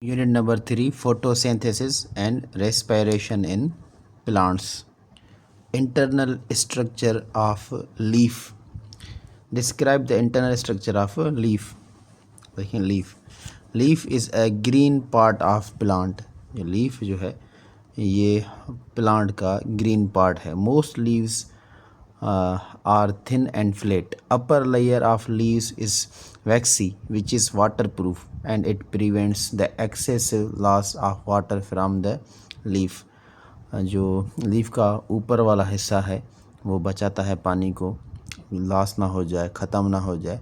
Unit number 3, photosynthesis and respiration in plants. Internal structure of leaf. Describe the internal structure of a leaf. देखिए leaf is a green part of plant. ये leaf जो है ये plant का green part है. Most leaves are thin and flat. Upper layer of leaves is waxy, which is waterproof, and it prevents the excessive loss of water from the leaf. जो leaf का ऊपर वाला हिस्सा है वो बचाता है पानी को, लॉस ना हो जाए, ख़त्म ना हो जाए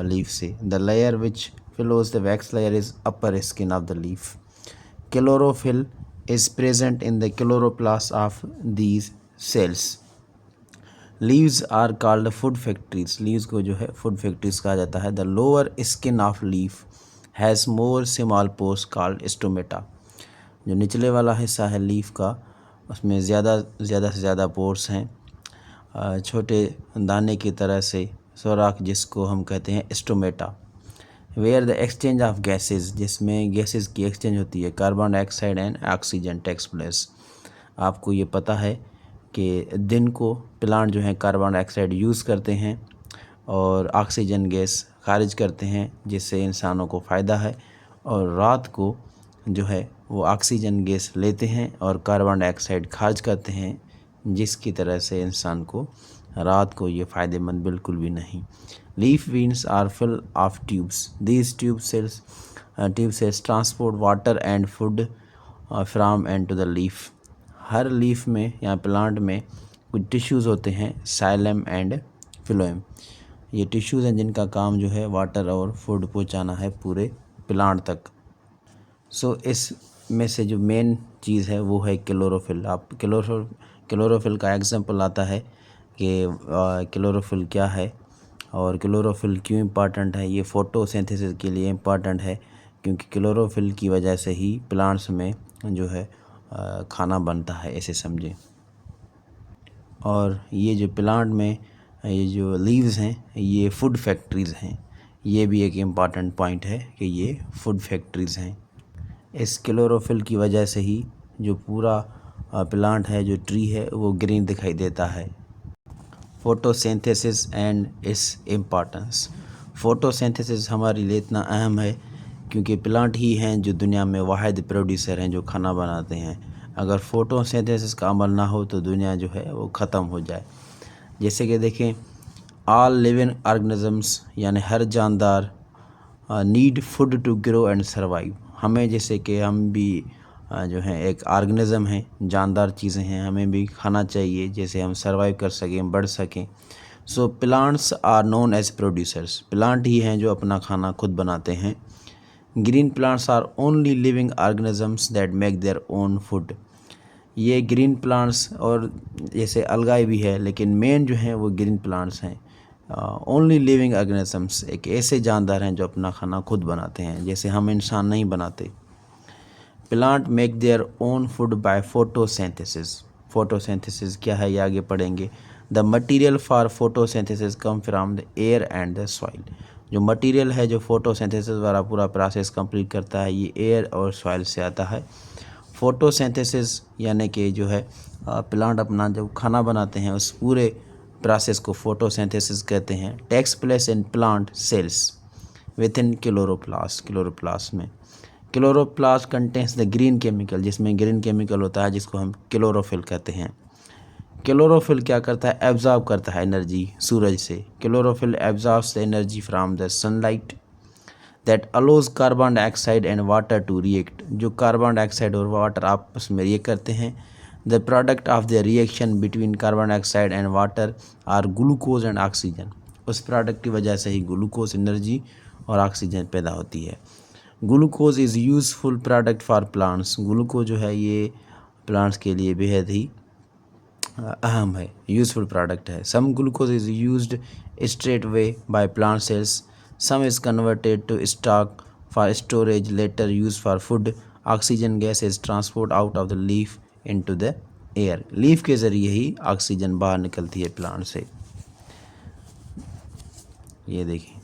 लीफ से. The layer which follows the wax layer is upper skin of the leaf. Chlorophyll is present in the chloroplast of these cells. Leaves are called food factories. लीव्स को जो है फूड फैक्ट्रीज कहा जाता है. The lower skin of leaf has more small pores called stomata. जो निचले वाला हिस्सा है लीफ का उसमें ज़्यादा से ज़्यादा पोर्स हैं, छोटे दाने की तरह से सुराख, जिसको हम कहते हैं stomata. Where the exchange of gases, जिसमें गैसेज की एक्सचेंज होती है. Carbon dioxide and oxygen takes place. आपको ये पता है कि दिन को प्लांट जो है कार्बन डाइऑक्साइड यूज़ करते हैं और ऑक्सीजन गैस खारिज करते हैं, जिससे इंसानों को फ़ायदा है, और रात को जो है वो ऑक्सीजन गैस लेते हैं और कार्बन डाइऑक्साइड खारिज करते हैं, जिसकी तरह से इंसान को रात को ये फ़ायदेमंद बिल्कुल भी नहीं. Leaf veins are full of tubes. These tube cells transport water and food from and to the leaf. हर लीफ में या प्लांट में कुछ टिश्यूज़ होते हैं, साइलम एंड फिलोएम. ये टिश्यूज़ हैं जिनका काम जो है वाटर और फूड पहुंचाना है पूरे प्लांट तक. सो इसमें से जो मेन चीज़ है वो है क्लोरोफिल. आप क्लोरोफिल का एग्जांपल आता है कि क्लोरोफिल क्या है और क्लोरोफिल क्यों इम्पॉर्टेंट है. ये फ़ोटोसिंथेसिस के लिए इम्पॉर्टेंट है क्योंकि क्लोरोफिल की वजह से ही प्लांट्स में जो है खाना बनता है, ऐसे समझें. और ये जो प्लांट में ये जो लीव्स हैं ये फूड फैक्ट्रीज़ हैं. ये भी एक इम्पॉर्टेंट पॉइंट है कि ये फूड फैक्ट्रीज़ हैं. इस क्लोरोफिल की वजह से ही जो पूरा प्लांट है, जो ट्री है, वो ग्रीन दिखाई देता है. Photosynthesis and it's importance. Photosynthesis हमारे लिए इतना अहम है क्योंकि प्लांट ही हैं जो दुनिया में वाहिद प्रोड्यूसर हैं जो खाना बनाते हैं. अगर फोटोसिंथेसिस का अमल ना हो तो दुनिया जो है वो ख़त्म हो जाए. जैसे कि देखें, ऑल लिविंग ऑर्गेनिजम्स यानी हर जानदार need food to grow and survive. हमें जैसे कि हम भी जो है एक ऑर्गेनिज़म हैं, जानदार चीज़ें हैं, हमें भी खाना चाहिए जैसे हम सर्वाइव कर सकें, बढ़ सकें. So plants are known as producers. Plant ही हैं जो अपना खाना खुद बनाते हैं. Green plants are only living organisms that make their own food. ये ग्रीन प्लांट्स और जैसे अलगाई भी है, लेकिन मेन जो हैं वो ग्रीन प्लांट्स हैं. ओनली लिविंग ऑर्गेनिजम्स एक ऐसे जानदार हैं जो अपना खाना खुद बनाते हैं, जैसे हम इंसान नहीं बनाते. Plant make their own food by photosynthesis. Photosynthesis क्या है ये आगे पढ़ेंगे. The material for photosynthesis come from the air and the soil. जो मटेरियल है जो फोटोसिंथेसिस वाला पूरा प्रोसेस कंप्लीट करता है, ये एयर और सॉइल से आता है. फोटोसिंथेसिस यानी कि जो है प्लांट अपना जब खाना बनाते हैं उस पूरे प्रोसेस को फोटोसिंथेसिस कहते हैं. Takes place in plant cells within chloroplast में. Chloroplast contains the green chemical, जिसमें ग्रीन केमिकल होता है जिसको हम क्लोरोफिल कहते हैं. क्लोरोफिल क्या करता है? एब्जॉर्ब करता है एनर्जी सूरज से. Chlorophyll absorbs the energy from the sunlight that allows carbon dioxide and water to react. जो कार्बन डाइऑक्साइड और वाटर आपस में रिएक्ट करते हैं, the product of the reaction between carbon dioxide and water are glucose and oxygen. उस product की वजह से ही ग्लूकोज एनर्जी और ऑक्सीजन पैदा होती है. Glucose is useful product for plants. Glucose जो है ये प्लांट्स के लिए बेहद ही अहम है, यूज़फुल प्रोडक्ट है. Some glucose is used straight way by plant cells. Some is converted to stock for storage, later use for food. Oxygen gas is transport out of the leaf into the air. Leaf के ज़रिए ही oxygen बाहर निकलती है plant से. ये देखिए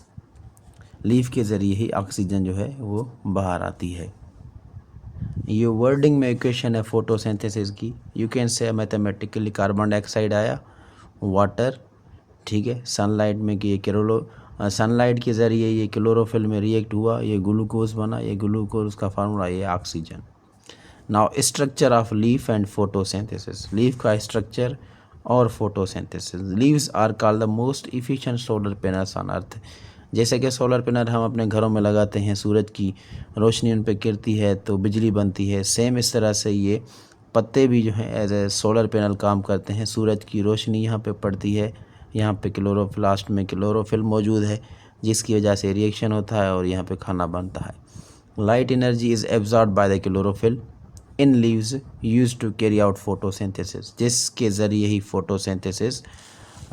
leaf के ज़रिए ही ऑक्सीजन जो है वो बाहर आती है। ये वर्डिंग में इक्वेशन है फोटोसिंथेसिस की। You can say mathematically carbon dioxide आया, वाटर, ठीक है, सनलाइट में कि ये सनलाइट के ज़रिए ये क्लोरोफिल में रिएक्ट हुआ, ये ग्लूकोज बना, ये ग्लूकोज का फार्मूला ये oxygen. Now structure of leaf and photosynthesis, leaf का स्ट्रक्चर और photosynthesis. Leaves are called the most efficient solar panels on earth. जैसे कि सोलर पैनल हम अपने घरों में लगाते हैं, सूरज की रोशनी उन पर गिरती है तो बिजली बनती है, सेम इस तरह से ये पत्ते भी जो हैं एज ए सोलर पैनल काम करते हैं। सूरज की रोशनी यहाँ पे पड़ती है, यहाँ पे क्लोरोप्लास्ट में क्लोरोफिल मौजूद है जिसकी वजह से रिएक्शन होता है और यहाँ पे खाना बनता है। Light energy is absorb by the chlorophyll in leaves use to carry out photosynthesis, जिसके ज़रिए ही फोटोसिंथेसिस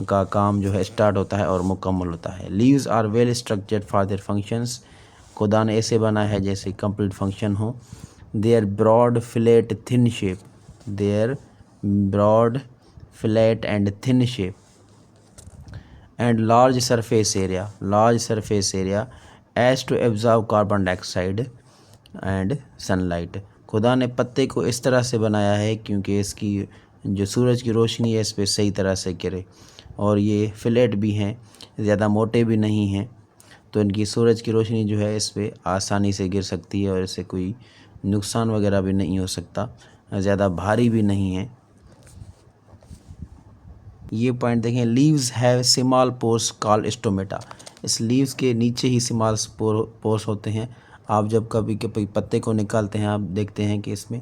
का काम जो है स्टार्ट होता है और मुकम्मल होता है। Leaves are well structured for their functions, खुदा ने ऐसे बना है जैसे कंप्लीट फंक्शन हो। Their broad flat thin shape, their broad flat and thin shape and large surface area as to absorb carbon dioxide and sunlight। खुदा ने पत्ते को इस तरह से बनाया है क्योंकि इसकी जो सूरज की रोशनी है इस पर सही तरह से गिरे, और ये फ्लैट भी हैं, ज़्यादा मोटे भी नहीं हैं, तो इनकी सूरज की रोशनी जो है इस पर आसानी से गिर सकती है और इससे कोई नुकसान वगैरह भी नहीं हो सकता, ज़्यादा भारी भी नहीं है। ये पॉइंट देखें, leaves have small pores called stomata. इस लीव्स के नीचे ही स्मॉल पोर्स होते हैं। आप जब कभी कभी पत्ते को निकालते हैं आप देखते हैं कि इसमें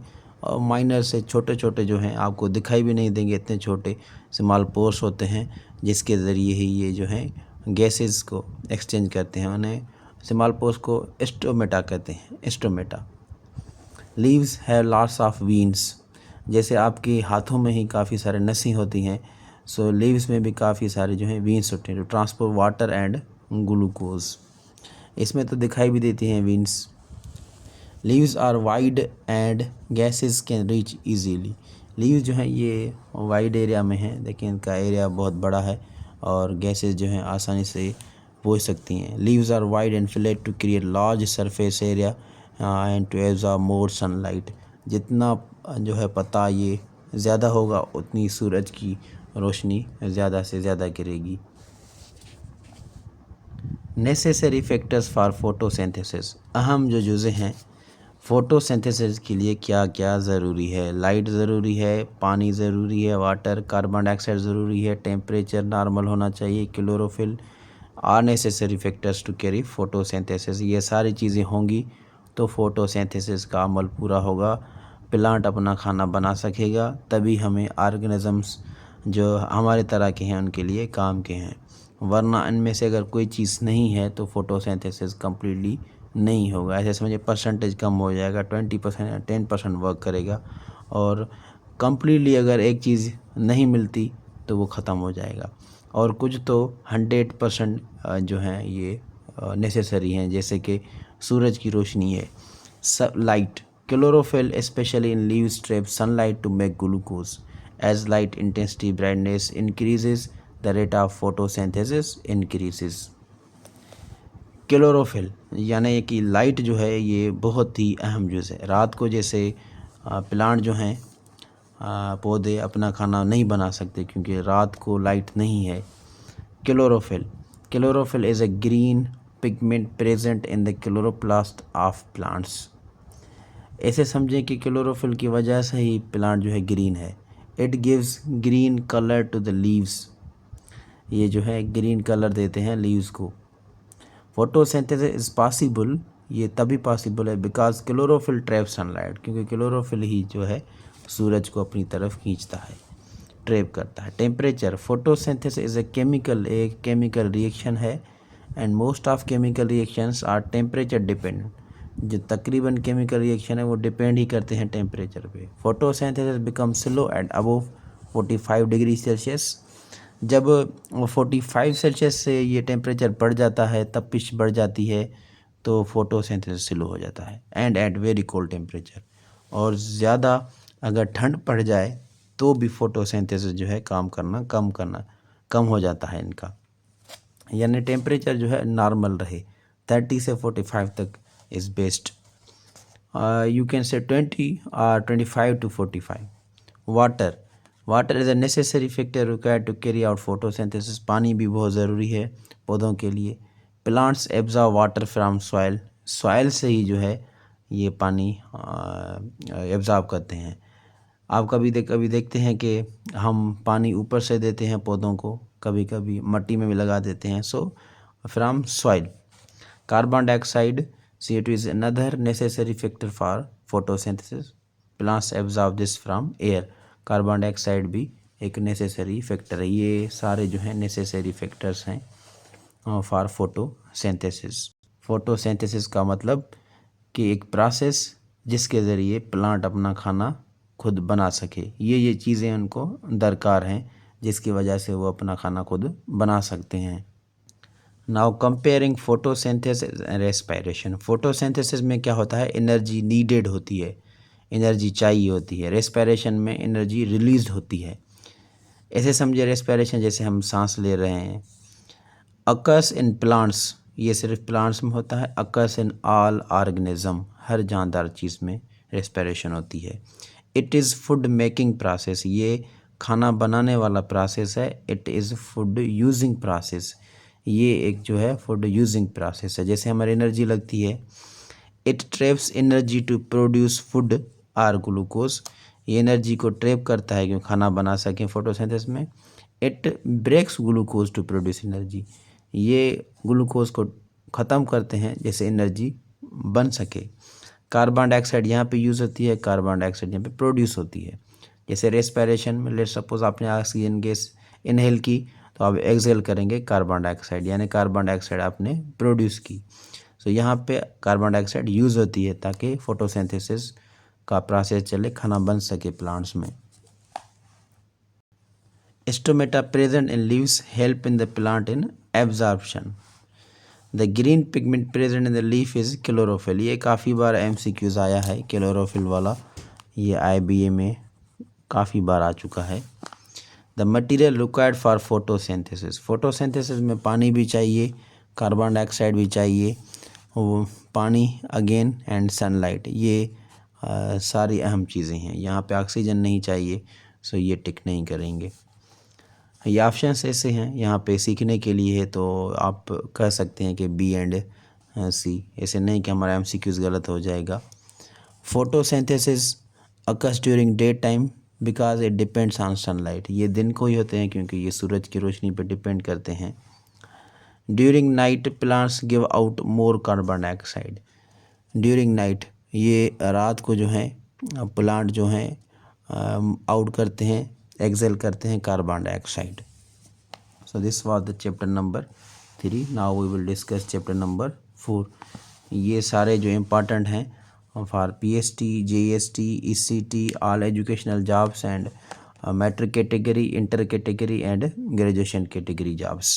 माइनर से छोटे छोटे जो हैं आपको दिखाई भी नहीं देंगे, इतने छोटे स्मॉल पोर्स होते हैं जिसके ज़रिए ही ये जो है गैसेस को एक्सचेंज करते हैं। उन्हें स्मॉल पोर्स को स्टोमेटा कहते हैं, stomata. Leaves have lots of veins, जैसे आपके हाथों में ही काफ़ी सारे नसें होती हैं, सो लीव्स में भी काफ़ी सारे जो हैं वीन्स होते हैं to transport water and glucose. इसमें तो दिखाई भी देती हैं veins. Leaves are wide and gases can reach easily. Leaves जो हैं ये वाइड एरिया में हैं, लेकिन इनका एरिया बहुत बड़ा है और गैसेस जो हैं आसानी से पहुँच सकती हैं। Leaves are wide and flat to create large surface area and to absorb more sunlight. जितना जो है पत्ता ये ज़्यादा होगा उतनी सूरज की रोशनी ज़्यादा से ज़्यादा गिरेगी। नेसेसरी फैक्टर्स फॉर फोटोसिंथेसिस, अहम जो जुज़े हैं फोटोसिंथेसिस के लिए क्या क्या ज़रूरी है। लाइट ज़रूरी है, पानी ज़रूरी है, वाटर, कार्बन डाइऑक्साइड ज़रूरी है, टेम्परेचर नॉर्मल होना चाहिए, chlorophyll are necessary factors to carry photosynthesis. ये सारी चीज़ें होंगी तो फोटोसिंथेसिस का अमल पूरा होगा, प्लांट अपना खाना बना सकेगा, तभी हमें ऑर्गेनिजम्स जो हमारे तरह के हैं उनके लिए काम के हैं। वरना इनमें से अगर कोई चीज़ नहीं है तो फोटोसिंथेसिस कम्प्लीटली नहीं होगा। ऐसे समझिए परसेंटेज कम हो जाएगा, 20% या 10% वर्क करेगा, और कम्प्लीटली अगर एक चीज़ नहीं मिलती तो वो ख़त्म हो जाएगा। और कुछ तो 100% जो हैं ये नेसेसरी हैं, जैसे कि सूरज की रोशनी है, light, chlorophyll specially in leaves trap sunlight to make glucose. As light intensity brightness increases, the rate of photosynthesis increases। Chlorophyll यानी कि लाइट जो है ये बहुत ही अहम जुज़ है। रात को जैसे प्लांट जो हैं पौधे अपना खाना नहीं बना सकते क्योंकि रात को लाइट नहीं है। Chlorophyll is a green pigment present in the chloroplast of plants। ऐसे समझें कि क्लोरोफिल की वजह से ही प्लांट जो है ग्रीन है। It gives green colour to the leaves, ये जो है ग्रीन कलर देते हैं लीव्स को। फोटोसिंथेसिस इज़ पॉसिबल, ये तभी पॉसिबल है बिकॉज क्लोरोफिल ट्रैप सनलाइट, क्योंकि क्लोरोफिल ही जो है सूरज को अपनी तरफ खींचता है, ट्रैप करता है। टेम्परेचर, फोटोसिंथेसिस इज़ एक केमिकल रिएक्शन है and most of chemical reactions are temperature dependent. जो तकरीबन केमिकल रिएक्शन है वो डिपेंड ही करते हैं टेम्परेचर पे। Photosynthesis become slow eight above 45 degree Celsius. जब 45 सेल्सियस से ये टेम्परेचर बढ़ जाता है, तपिश बढ़ जाती है, तो फोटोसिंथेसिस स्लो हो जाता है। And at very cold temperature, और ज़्यादा अगर ठंड पड़ जाए तो भी फोटोसिंथेसिस जो है काम करना कम हो जाता है इनका, यानी टेम्परेचर जो है नॉर्मल रहे 30 से 45 तक is best. You can say 20 or 25 to 45. Water is a necessary factor required to carry out photosynthesis. पानी भी बहुत ज़रूरी है पौधों के लिए. Plants absorb water from soil. Soil से ही जो है ये पानी एब्जॉर्ब करते हैं. आप कभी देखते हैं कि हम पानी ऊपर से देते हैं पौधों को, कभी कभी मट्टी में भी लगा देते हैं. So from soil. Carbon dioxide CO2 is another necessary factor for photosynthesis. Plants absorb this from air. Carbon dioxide भी एक नेसेसरी फैक्टर है. ये सारे जो हैं नेसेसरी फैक्टर्स हैं फॉर फोटोसिंथेसिस. फोटोसिंथेसिस का मतलब कि एक प्रोसेस जिसके ज़रिए प्लांट अपना खाना खुद बना सके. ये चीज़ें उनको दरकार हैं जिसकी वजह से वो अपना खाना खुद बना सकते हैं. Now comparing photosynthesis and respiration. Photosynthesis में क्या होता है, एनर्जी नीडेड होती है, एनर्जी चाहिए होती है. रेस्पिरेशन में एनर्जी रिलीज होती है. ऐसे समझे रेस्पिरेशन जैसे हम सांस ले रहे हैं. अकर्स इन प्लांट्स, ये सिर्फ प्लांट्स में होता है. अकर्स इन ऑल ऑर्गेनिज्म, हर जानदार चीज़ में रेस्पिरेशन होती है. It is food making process, ये खाना बनाने वाला प्रोसेस है. It is food using process, ये एक जो है फूड यूजिंग प्रोसेस है. जैसे हमारी एनर्जी लगती है. It traps energy to produce food or glucose, ये एनर्जी को ट्रैप करता है क्योंकि खाना बना सकें फोटोसिंथेसिस में. It breaks glucose to produce energy, ये ग्लूकोज को ख़त्म करते हैं जैसे एनर्जी बन सके. कार्बन डाइऑक्साइड यहाँ पे यूज़ होती है, कार्बन डाइऑक्साइड यहाँ पे प्रोड्यूस होती है. जैसे रेस्पिरेशन में लेट सपोज आपने ऑक्सीजन गैस इनहेल की तो आप एक्सहेल करेंगे कार्बन डाइऑक्साइड, यानी कार्बन डाइऑक्साइड आपने प्रोड्यूस की. सो यहाँ पे कार्बन डाइऑक्साइड यूज़ होती है ताकि फोटोसिंथेसिस का प्रोसेस चले, खाना बन सके प्लांट्स में. Stomata present in leaves help in the plant in absorption. The green pigment present in the leaf is chlorophyll. ये काफ़ी बार MCQs आया है क्लोरोफिल वाला, ये IBA में काफ़ी बार आ चुका है. The material required for photosynthesis. Photosynthesis में पानी भी चाहिए, कार्बन डाइऑक्साइड भी चाहिए, वो पानी अगेन एंड सनलाइट, ये सारी अहम चीज़ें हैं. यहाँ पे ऑक्सीजन नहीं चाहिए, सो ये टिक नहीं करेंगे. ये ऑप्शंस ऐसे हैं यहाँ पे सीखने के लिए है, तो आप कह सकते हैं कि B and C, ऐसे नहीं कि हमारा MCQs गलत हो जाएगा. Photosynthesis occurs during day time because it depends on sunlight. ये दिन को ही होते हैं क्योंकि ये सूरज की रोशनी पर डिपेंड करते हैं. During night plants give out more carbon dioxide. During night, ये रात को जो है प्लांट जो हैं आउट करते हैं, एक्सेल करते हैं carbon dioxide. So this was the chapter number 3. Now we will discuss chapter number 4. ये सारे जो इम्पॉर्टेंट हैं for PST, JST, ECT, all educational jobs and matric category, inter category and graduation category jobs.